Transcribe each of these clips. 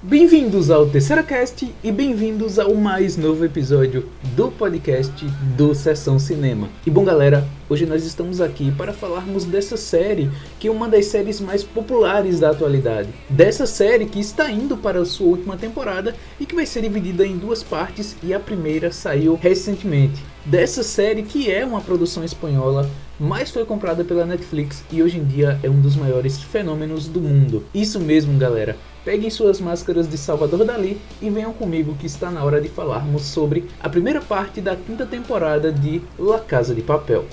Bem-vindos ao TerceiraCast e bem-vindos ao mais novo episódio do podcast do Sessão Cinema. E bom galera, hoje nós estamos aqui para falarmos dessa série que é uma das séries mais populares da atualidade. Dessa série que está indo para a sua última temporada e que vai ser dividida em duas partes e a primeira saiu recentemente. Dessa série que é uma produção espanhola, mas foi comprada pela Netflix e hoje em dia é um dos maiores fenômenos do mundo. Isso mesmo galera. Peguem suas máscaras de Salvador Dalí e venham comigo que está na hora de falarmos sobre a primeira parte da quinta temporada de La Casa de Papel.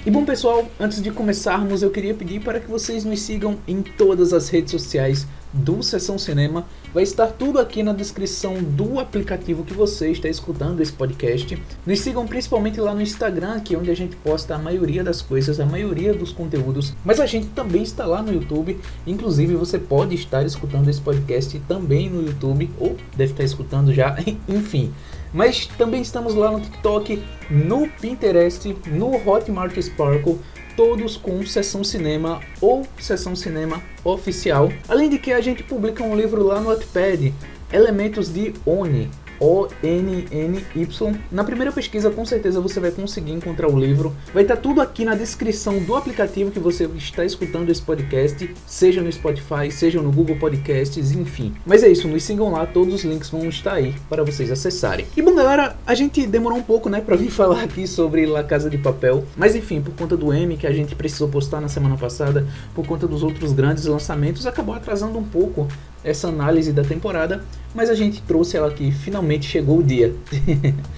E bom pessoal, antes de começarmos eu queria pedir para que vocês nos sigam em todas as redes sociais do Sessão Cinema. Vai estar tudo aqui na descrição do aplicativo que você está escutando esse podcast. Nos sigam principalmente lá no Instagram, que é onde a gente posta a maioria das coisas, a maioria dos conteúdos. Mas a gente também está lá no YouTube. Inclusive você pode estar escutando esse podcast também no YouTube, ou deve estar escutando já, enfim. Mas também estamos lá no TikTok, no Pinterest, no Hotmart Sparkle, todos com Sessão Cinema ou Sessão Cinema Oficial. Além de que a gente publica um livro lá no Wattpad, Elementos de Oni, O-N-N-Y. Na primeira pesquisa com certeza você vai conseguir encontrar o livro. Vai estar tudo aqui na descrição do aplicativo que você está escutando esse podcast, seja no Spotify, seja no Google Podcasts, enfim. Mas é isso, nos sigam lá, todos os links vão estar aí para vocês acessarem. E bom galera, a gente demorou um pouco para vir falar aqui sobre La Casa de Papel, mas enfim, por conta do Emmy que a gente precisou postar na semana passada, por conta dos outros grandes lançamentos, acabou atrasando um pouco essa análise da temporada, mas a gente trouxe ela aqui, finalmente chegou o dia.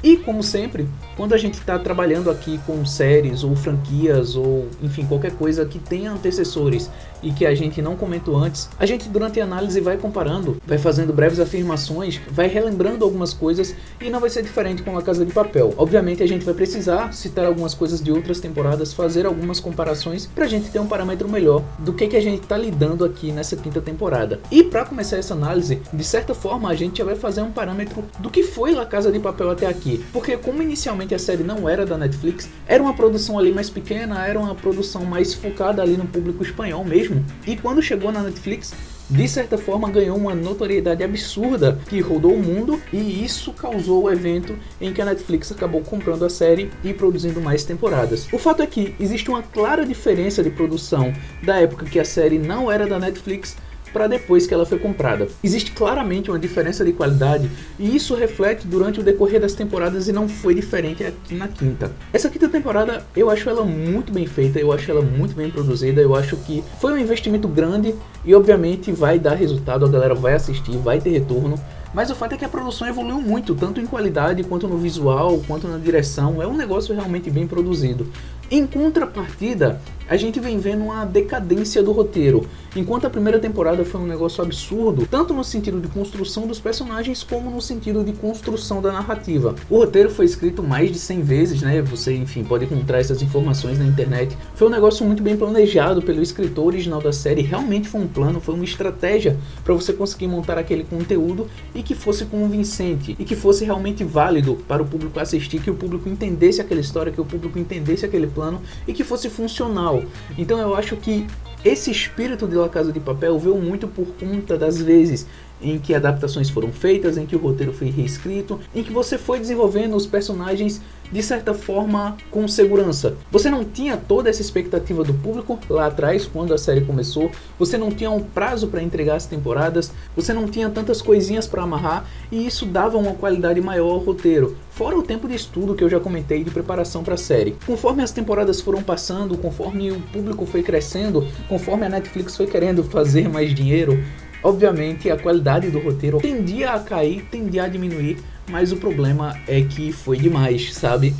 E como sempre, quando a gente está trabalhando aqui com séries ou franquias ou enfim qualquer coisa que tenha antecessores e que a gente não comentou antes, a gente durante a análise vai comparando, vai fazendo breves afirmações, vai relembrando algumas coisas e não vai ser diferente com La Casa de Papel. Obviamente a gente vai precisar citar algumas coisas de outras temporadas, fazer algumas comparações para a gente ter um parâmetro melhor do que a gente está lidando aqui nessa quinta temporada. E para começar essa análise, de certa forma a gente já vai fazer um parâmetro do que foi La Casa de Papel até aqui, porque como inicialmente a série não era da Netflix, era uma produção ali mais pequena, era uma produção mais focada ali no público espanhol mesmo, e quando chegou na Netflix, de certa forma ganhou uma notoriedade absurda que rodou o mundo, e isso causou o evento em que a Netflix acabou comprando a série e produzindo mais temporadas. O fato é que existe uma clara diferença de produção da época que a série não era da Netflix para depois que ela foi comprada. Existe claramente uma diferença de qualidade e isso reflete durante o decorrer das temporadas e não foi diferente aqui na quinta. Essa quinta temporada eu acho ela muito bem feita, eu acho ela muito bem produzida, eu acho que foi um investimento grande e obviamente vai dar resultado, a galera vai assistir, vai ter retorno. Mas o fato é que a produção evoluiu muito, tanto em qualidade, quanto no visual, quanto na direção. É um negócio realmente bem produzido. Em contrapartida, a gente vem vendo uma decadência do roteiro. Enquanto a primeira temporada foi um negócio absurdo, tanto no sentido de construção dos personagens, como no sentido de construção da narrativa. O roteiro foi escrito mais de 100 vezes, né? Você, enfim, pode encontrar essas informações na internet. Foi um negócio muito bem planejado pelo escritor original da série. Realmente foi um plano, foi uma estratégia para você conseguir montar aquele conteúdo e que fosse convincente e que fosse realmente válido para o público assistir, que o público entendesse aquela história, que o público entendesse aquele plano e que fosse funcional. Então eu acho que esse espírito de La Casa de Papel veio muito por conta das vezes em que adaptações foram feitas, em que o roteiro foi reescrito, em que você foi desenvolvendo os personagens de certa forma com segurança. Você não tinha toda essa expectativa do público lá atrás, quando a série começou, você não tinha um prazo para entregar as temporadas, você não tinha tantas coisinhas para amarrar, e isso dava uma qualidade maior ao roteiro. Fora o tempo de estudo que eu já comentei de preparação para a série. Conforme as temporadas foram passando, conforme o público foi crescendo, conforme a Netflix foi querendo fazer mais dinheiro, obviamente a qualidade do roteiro tendia a cair, tendia a diminuir, mas o problema é que foi demais, sabe?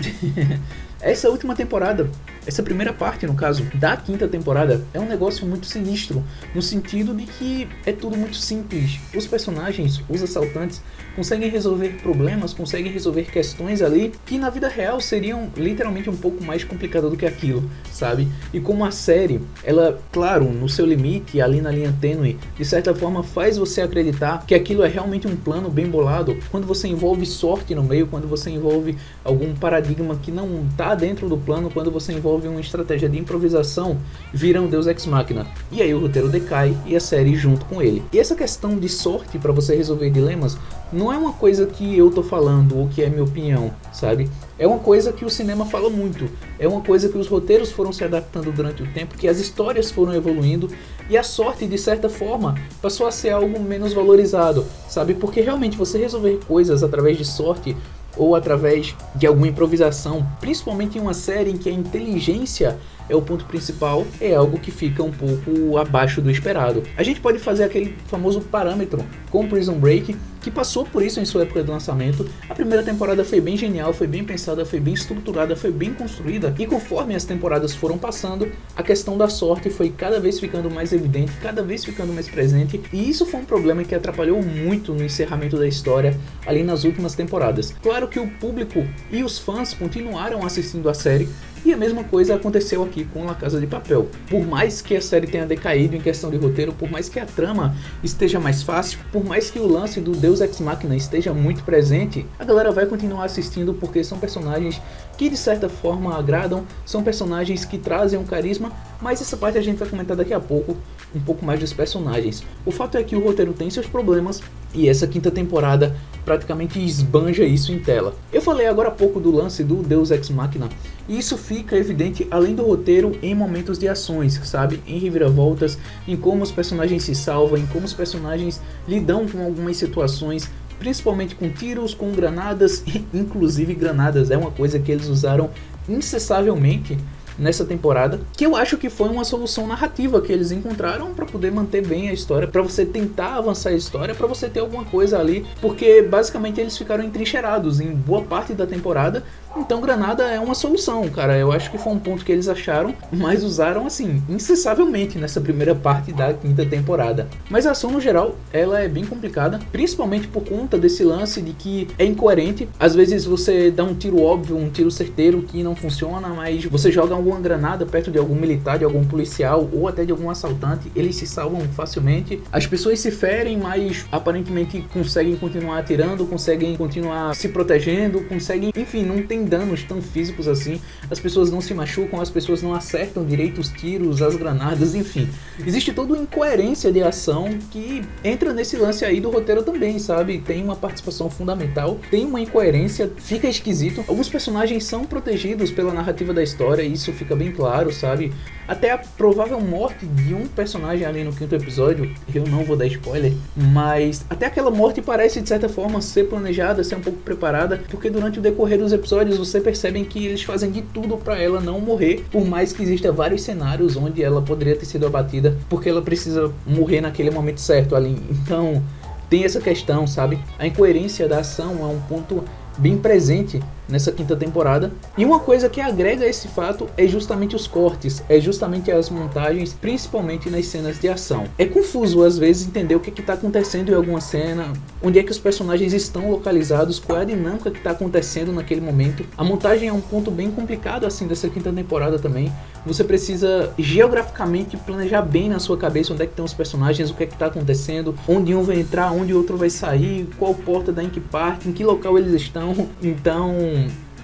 Essa última temporada, essa primeira parte, no caso, da quinta temporada, é um negócio muito sinistro, no sentido de que é tudo muito simples. Os personagens, os assaltantes, conseguem resolver problemas, conseguem resolver questões ali que na vida real seriam literalmente um pouco mais complicadas do que aquilo, sabe? E como a série, ela, claro, no seu limite, ali na linha tênue, de certa forma faz você acreditar que aquilo é realmente um plano bem bolado, quando você envolve sorte no meio, quando você envolve algum paradigma que não está dentro do plano, quando você envolve desenvolve uma estratégia de improvisação, vira um Deus Ex Machina. E aí o roteiro decai e a série junto com ele. E essa questão de sorte para você resolver dilemas não é uma coisa que eu tô falando ou que é minha opinião, sabe? É uma coisa que o cinema fala muito. É uma coisa que os roteiros foram se adaptando durante o tempo, que as histórias foram evoluindo e a sorte, de certa forma, passou a ser algo menos valorizado, sabe? Porque realmente você resolver coisas através de sorte ou através de alguma improvisação, principalmente em uma série em que a inteligência é o ponto principal, é algo que fica um pouco abaixo do esperado. A gente pode fazer aquele famoso parâmetro com Prison Break, que passou por isso em sua época de lançamento. A primeira temporada foi bem genial, foi bem pensada, foi bem estruturada, foi bem construída, e conforme as temporadas foram passando, a questão da sorte foi cada vez ficando mais evidente, cada vez ficando mais presente, e isso foi um problema que atrapalhou muito no encerramento da história ali nas últimas temporadas. Claro que o público e os fãs continuaram assistindo a série, e a mesma coisa aconteceu aqui com La Casa de Papel. Por mais que a série tenha decaído em questão de roteiro, por mais que a trama esteja mais fácil, por mais que o lance do Deus Ex Machina esteja muito presente, a galera vai continuar assistindo porque são personagens que de certa forma agradam, são personagens que trazem um carisma, mas essa parte a gente vai comentar daqui a pouco, um pouco mais dos personagens. O fato é que o roteiro tem seus problemas e essa quinta temporada praticamente esbanja isso em tela. Eu falei agora há pouco do lance do Deus Ex Machina, e isso fica evidente além do roteiro em momentos de ações, sabe? Em reviravoltas, em como os personagens se salvam, em como os personagens lidam com algumas situações, principalmente com tiros, com granadas, inclusive granadas é uma coisa que eles usaram incessavelmente nessa temporada, que eu acho que foi uma solução narrativa que eles encontraram para poder manter bem a história, para você tentar avançar a história, para você ter alguma coisa ali, porque basicamente eles ficaram entrincheirados em boa parte da temporada. Então granada é uma solução, cara. Eu acho que foi um ponto que eles acharam, mas usaram assim, incessavelmente nessa primeira parte da quinta temporada. Mas a ação no geral, ela é bem complicada, principalmente por conta desse lance de que é incoerente. Às vezes você dá um tiro óbvio, um tiro certeiro que não funciona, mas você joga alguma granada perto de algum militar, de algum policial ou até de algum assaltante, eles se salvam facilmente. As pessoas se ferem, mas aparentemente conseguem continuar atirando, conseguem continuar se protegendo, conseguem, enfim, não tem danos tão físicos assim, as pessoas não se machucam, as pessoas não acertam direito os tiros, as granadas, enfim. Existe toda uma incoerência de ação que entra nesse lance aí do roteiro também, sabe? Tem uma participação fundamental, tem uma incoerência, fica esquisito. Alguns personagens são protegidos pela narrativa da história, isso fica bem claro, sabe? Até a provável morte de um personagem ali no quinto episódio, eu não vou dar spoiler, mas até aquela morte parece de certa forma ser planejada, ser um pouco preparada, porque durante o decorrer dos episódios você percebe que eles fazem de tudo para ela não morrer, por mais que exista vários cenários onde ela poderia ter sido abatida, porque ela precisa morrer naquele momento certo ali. Então tem essa questão, sabe? A incoerência da ação é um ponto bem presente nessa quinta temporada, e uma coisa que agrega esse fato é justamente os cortes, é justamente as montagens, principalmente nas cenas de ação. É confuso às vezes entender o que está acontecendo em alguma cena, onde é que os personagens estão localizados, qual é a dinâmica que está acontecendo naquele momento. A montagem é um ponto bem complicado assim dessa quinta temporada também. Você precisa geograficamente planejar bem na sua cabeça onde é que estão os personagens, o que é que está acontecendo, onde um vai entrar, onde o outro vai sair, qual porta dá em que parte, em que local eles estão. Então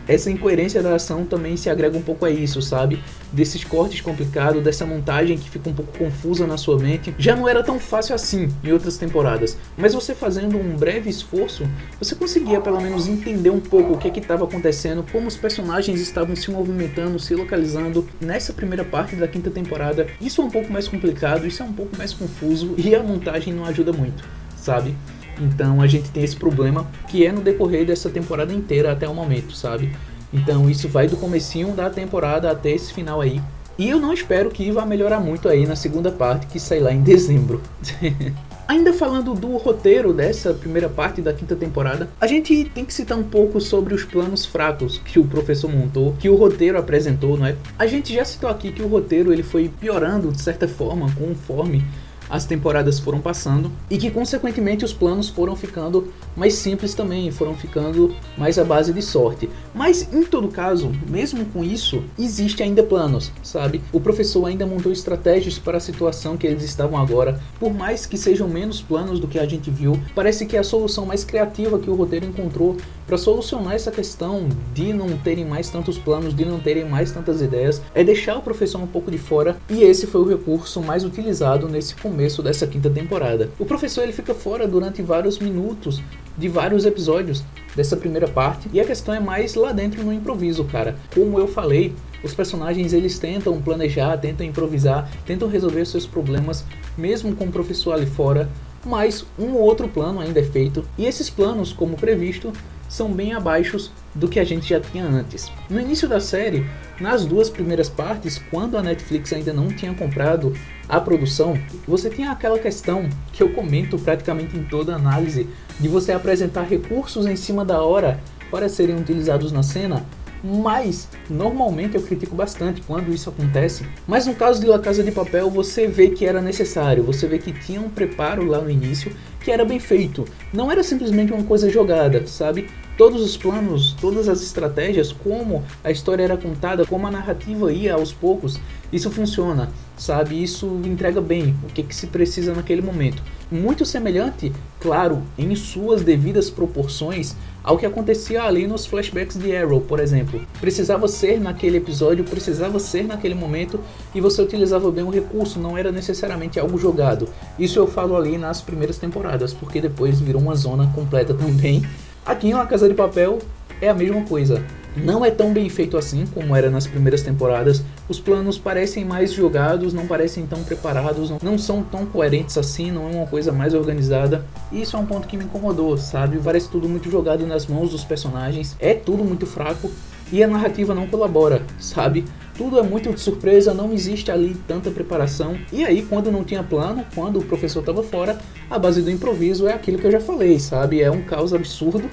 essa incoerência da ação também se agrega um pouco a isso, sabe? Desses cortes complicados, dessa montagem que fica um pouco confusa na sua mente. Já não era tão fácil assim em outras temporadas, mas você fazendo um breve esforço, você conseguia pelo menos entender um pouco o que estava acontecendo, como os personagens estavam se movimentando, se localizando. Nessa primeira parte da quinta temporada, isso é um pouco mais complicado, isso é um pouco mais confuso e a montagem não ajuda muito, sabe? Então a gente tem esse problema que é no decorrer dessa temporada inteira até o momento, sabe? Então isso vai do comecinho da temporada até esse final aí. E eu não espero que vá melhorar muito aí na segunda parte, que sai lá em dezembro. Ainda falando do roteiro dessa primeira parte da quinta temporada, a gente tem que citar um pouco sobre os planos fracos que o professor montou, que o roteiro apresentou, não é? A gente já citou aqui que o roteiro ele foi piorando de certa forma conforme as temporadas foram passando e que consequentemente os planos foram ficando mais simples também, foram ficando mais à base de sorte. Mas em todo caso, mesmo com isso, existe ainda planos, sabe? O professor ainda montou estratégias para a situação que eles estavam agora, por mais que sejam menos planos do que a gente viu, parece que a solução mais criativa que o roteiro encontrou para solucionar essa questão de não terem mais tantos planos, de não terem mais tantas ideias, é deixar o professor um pouco de fora, e esse foi o recurso mais utilizado nesse começo dessa quinta temporada. O professor ele fica fora durante vários minutos de vários episódios dessa primeira parte, e a questão é mais lá dentro no improviso, cara. Como eu falei, os personagens eles tentam planejar, tentam improvisar, tentam resolver seus problemas, mesmo com o professor ali fora, mas um ou outro plano ainda é feito, e esses planos, como previsto, são bem abaixo do que a gente já tinha antes. No início da série, nas duas primeiras partes, quando a Netflix ainda não tinha comprado a produção, você tinha aquela questão que eu comento praticamente em toda análise, de você apresentar recursos em cima da hora para serem utilizados na cena, mas normalmente eu critico bastante quando isso acontece. Mas no caso de La Casa de Papel, você vê que era necessário, você vê que tinha um preparo lá no início que era bem feito, não era simplesmente uma coisa jogada, sabe? Todos os planos, todas as estratégias, como a história era contada, como a narrativa ia aos poucos, isso funciona, sabe? Isso entrega bem o que se precisa naquele momento. Muito semelhante, claro, em suas devidas proporções, ao que acontecia ali nos flashbacks de Arrow, por exemplo. Precisava ser naquele episódio, precisava ser naquele momento, e você utilizava bem o recurso, não era necessariamente algo jogado. Isso eu falo ali nas primeiras temporadas, porque depois virou uma zona completa também. Aqui em La Casa de Papel é a mesma coisa. Não é tão bem feito assim como era nas primeiras temporadas. Os planos parecem mais jogados, não parecem tão preparados, não são tão coerentes assim, não é uma coisa mais organizada. E isso é um ponto que me incomodou, sabe? Parece tudo muito jogado nas mãos dos personagens, é tudo muito fraco e a narrativa não colabora, sabe? Tudo é muito de surpresa, não existe ali tanta preparação. E aí, quando não tinha plano, quando o professor estava fora, a base do improviso é aquilo que eu já falei, sabe? É um caos absurdo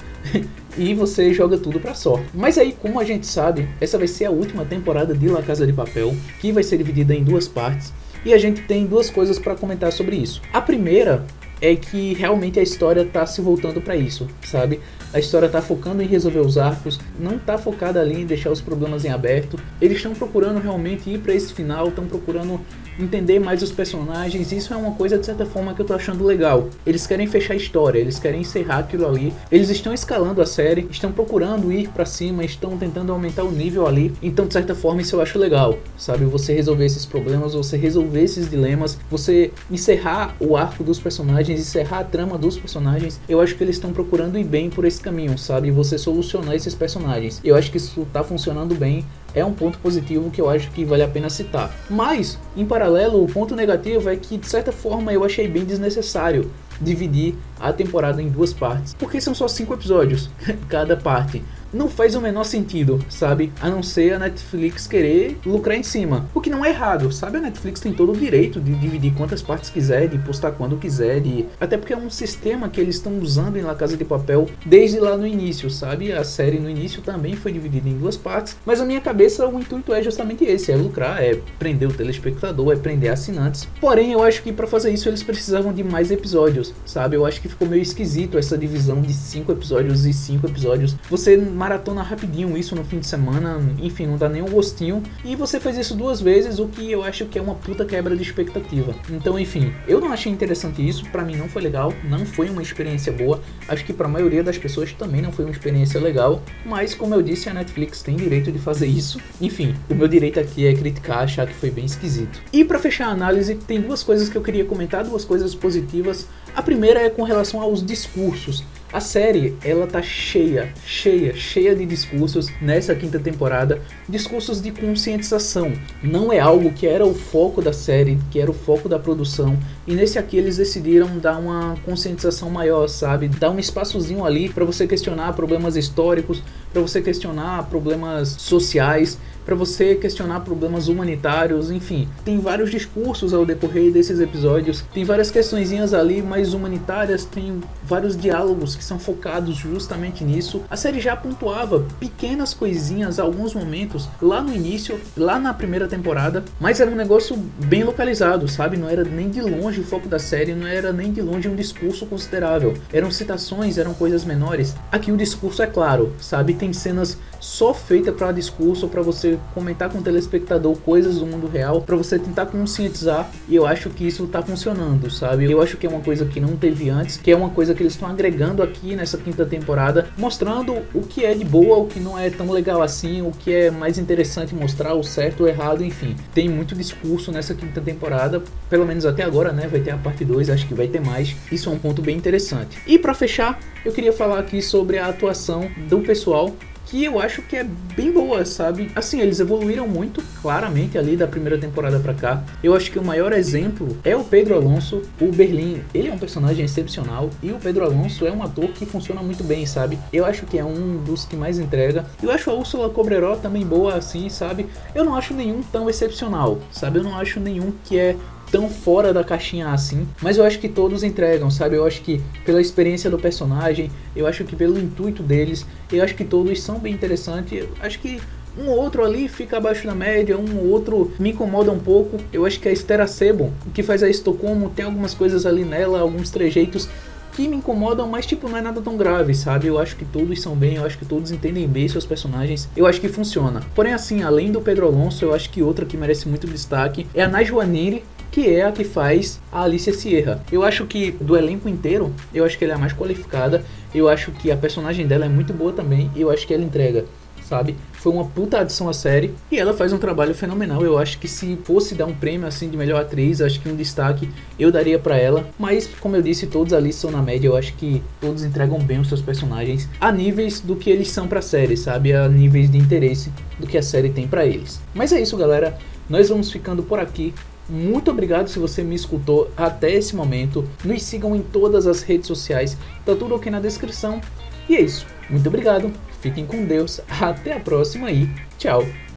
e você joga tudo pra sorte. Mas aí, como a gente sabe, essa vai ser a última temporada de La Casa de Papel, que vai ser dividida em duas partes. E a gente tem duas coisas para comentar sobre isso. A primeira é que realmente a história tá se voltando para isso, sabe? A história tá focando em resolver os arcos, não tá focada ali em deixar os problemas em aberto. Eles estão procurando realmente ir para esse final, estão procurando entender mais os personagens. Isso é uma coisa de certa forma que eu tô achando legal. Eles querem fechar a história, eles querem encerrar aquilo ali. Eles estão escalando a série, estão procurando ir para cima, estão tentando aumentar o nível ali. Então de certa forma isso eu acho legal, sabe? Você resolver esses problemas, você resolver esses dilemas, você encerrar o arco dos personagens, encerrar a trama dos personagens. Eu acho que eles estão procurando ir bem por esse caminho, sabe? Você solucionar esses personagens. Eu acho que isso tá funcionando bem. É um ponto positivo que eu acho que vale a pena citar. Mas, em paralelo, o ponto negativo é que, de certa forma, eu achei bem desnecessário dividir a temporada em duas partes. Porque são só 5 episódios, cada parte. Não faz o menor sentido, sabe? A não ser a Netflix querer lucrar em cima. O que não é errado, sabe? A Netflix tem todo o direito de dividir quantas partes quiser, de postar quando quiser, até porque é um sistema que eles estão usando em La Casa de Papel desde lá no início, sabe? A série no início também foi dividida em duas partes, mas na minha cabeça o intuito é justamente esse, é lucrar, é prender o telespectador, é prender assinantes. Porém, eu acho que para fazer isso eles precisavam de mais episódios, sabe? Eu acho que ficou meio esquisito essa divisão de 5 episódios e 5 episódios. Você maratona rapidinho isso no fim de semana, enfim, não dá nem um gostinho, e você faz isso 2 vezes, o que eu acho que é uma puta quebra de expectativa. Então, enfim, eu não achei interessante isso, pra mim não foi legal, não foi uma experiência boa, acho que pra maioria das pessoas também não foi uma experiência legal, mas como eu disse, a Netflix tem direito de fazer isso. Enfim, o meu direito aqui é criticar, achar que foi bem esquisito. E pra fechar a análise, tem 2 coisas que eu queria comentar, 2 coisas positivas. A primeira é com relação aos discursos. A série, ela tá cheia de discursos nessa quinta temporada, discursos de conscientização. Não é algo que era o foco da série, que era o foco da produção, e nesse aqui eles decidiram dar uma conscientização maior, sabe? Dar um espaçozinho ali para você questionar problemas históricos, para você questionar problemas sociais, para você questionar problemas humanitários, enfim. Tem vários discursos ao decorrer desses episódios, tem várias questõezinhas ali mais humanitárias, tem vários diálogos que são focados justamente nisso. A série já pontuava pequenas coisinhas, alguns momentos, lá no início, lá na primeira temporada, mas era um negócio bem localizado, sabe? Não era nem de longe o foco da série, não era nem de longe um discurso considerável. Eram citações, eram coisas menores. Aqui o discurso é claro, sabe? Tem cenas só feitas para discurso, para você comentar com o telespectador coisas do mundo real, para você tentar conscientizar, e eu acho que isso tá funcionando, sabe? Eu acho que é uma coisa que não teve antes, que é uma coisa que eles estão agregando aqui nessa quinta temporada, mostrando o que é de boa, o que não é tão legal assim, o que é mais interessante mostrar, o certo, o errado, enfim. Tem muito discurso nessa quinta temporada, pelo menos até agora, né? Vai ter a parte 2, acho que vai ter mais. Isso é um ponto bem interessante. E para fechar, eu queria falar aqui sobre a atuação do pessoal, que eu acho que é bem boa, sabe? Assim, eles evoluíram muito, claramente, ali da primeira temporada pra cá. Eu acho que o maior exemplo é o Pedro Alonso. O Berlim, ele é um personagem excepcional, e o Pedro Alonso é um ator que funciona muito bem, sabe? Eu acho que é um dos que mais entrega. Eu acho a Úrsula Cobreró também boa, assim, sabe? Eu não acho nenhum tão excepcional, sabe? Eu não acho nenhum que é tão fora da caixinha assim, mas eu acho que todos entregam, sabe? Eu acho que pela experiência do personagem, eu acho que pelo intuito deles, eu acho que todos são bem interessantes. Eu acho que um ou outro ali fica abaixo da média, um ou outro me incomoda um pouco. Eu acho que a Esther Acebo, que faz a Estocolmo, tem algumas coisas ali nela, alguns trejeitos que me incomodam, mas tipo, não é nada tão grave, sabe? Eu acho que todos são bem, eu acho que todos entendem bem seus personagens, eu acho que funciona. Porém, assim, além do Pedro Alonso, eu acho que outra que merece muito destaque é a Najwa Niri, que é a que faz a Alicia Sierra. Eu acho que do elenco inteiro, eu acho que ela é a mais qualificada, eu acho que a personagem dela é muito boa também, e eu acho que ela entrega, sabe? Foi uma puta adição à série, e ela faz um trabalho fenomenal. Eu acho que se fosse dar um prêmio assim de melhor atriz, acho que um destaque eu daria pra ela, mas como eu disse, todos ali são na média. Eu acho que todos entregam bem os seus personagens a níveis do que eles são pra série, sabe? A níveis de interesse do que a série tem pra eles. Mas é isso, galera, nós vamos ficando por aqui. Muito obrigado se você me escutou até esse momento. Nos sigam em todas as redes sociais, tá tudo aqui na descrição. E é isso, muito obrigado, fiquem com Deus, até a próxima e tchau!